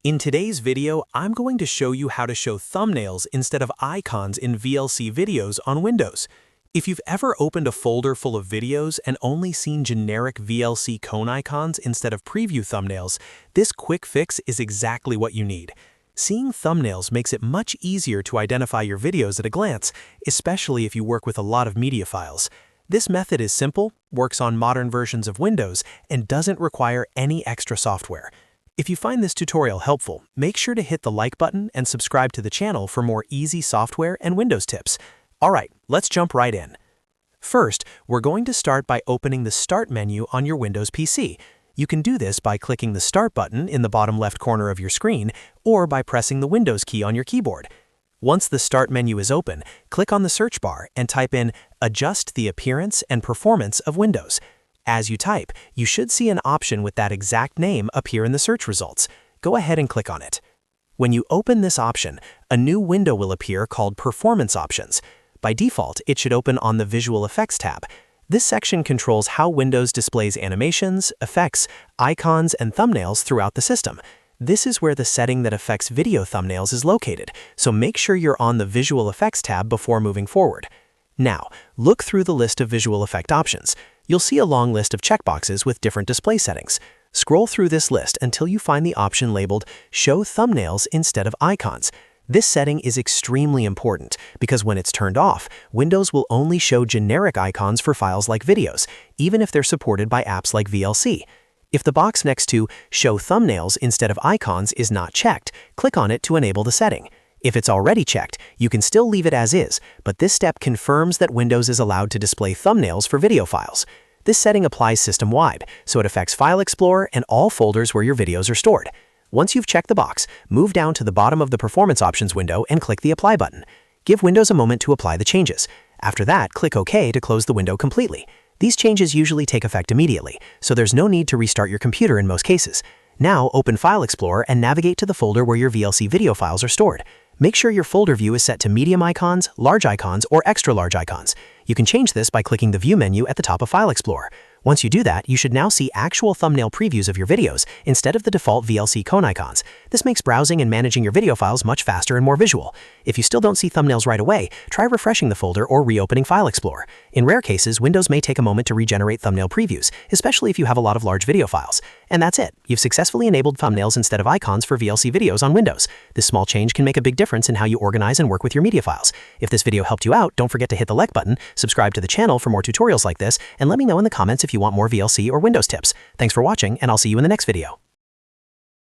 In today's video, I'm going to show you how to show thumbnails instead of icons in VLC videos on Windows. If you've ever opened a folder full of videos and only seen generic VLC cone icons instead of preview thumbnails, this quick fix is exactly what you need. Seeing thumbnails makes it much easier to identify your videos at a glance, especially if you work with a lot of media files. This method is simple, works on modern versions of Windows, and doesn't require any extra software. If you find this tutorial helpful, make sure to hit the like button and subscribe to the channel for more easy software and Windows tips. Alright, let's jump right in. First, we're going to start by opening the Start menu on your Windows PC. You can do this by clicking the Start button in the bottom left corner of your screen or by pressing the Windows key on your keyboard. Once the Start menu is open, click on the search bar and type in Adjust the appearance and performance of Windows. As you type, you should see an option with that exact name appear in the search results. Go ahead and click on it. When you open this option, a new window will appear called Performance Options. By default, it should open on the Visual Effects tab. This section controls how Windows displays animations, effects, icons, and thumbnails throughout the system. This is where the setting that affects video thumbnails is located, so make sure you're on the Visual Effects tab before moving forward. Now, look through the list of visual effect options. You'll see a long list of checkboxes with different display settings. Scroll through this list until you find the option labeled Show Thumbnails instead of Icons. This setting is extremely important because when it's turned off, Windows will only show generic icons for files like videos, even if they're supported by apps like VLC. If the box next to Show Thumbnails instead of Icons is not checked, click on it to enable the setting. If it's already checked, you can still leave it as is, but this step confirms that Windows is allowed to display thumbnails for video files. This setting applies system-wide, so it affects File Explorer and all folders where your videos are stored. Once you've checked the box, move down to the bottom of the Performance Options window and click the Apply button. Give Windows a moment to apply the changes. After that, click OK to close the window completely. These changes usually take effect immediately, so there's no need to restart your computer in most cases. Now, open File Explorer and navigate to the folder where your VLC video files are stored. Make sure your folder view is set to medium icons, large icons, or extra large icons. You can change this by clicking the View menu at the top of File Explorer. Once you do that, you should now see actual thumbnail previews of your videos instead of the default VLC cone icons. This makes browsing and managing your video files much faster and more visual. If you still don't see thumbnails right away, try refreshing the folder or reopening File Explorer. In rare cases, Windows may take a moment to regenerate thumbnail previews, especially if you have a lot of large video files. And that's it. You've successfully enabled thumbnails instead of icons for VLC videos on Windows. This small change can make a big difference in how you organize and work with your media files. If this video helped you out, don't forget to hit the like button, subscribe to the channel for more tutorials like this, and let me know in the comments if you want more VLC or Windows tips. Thanks for watching, and I'll see you in the next video.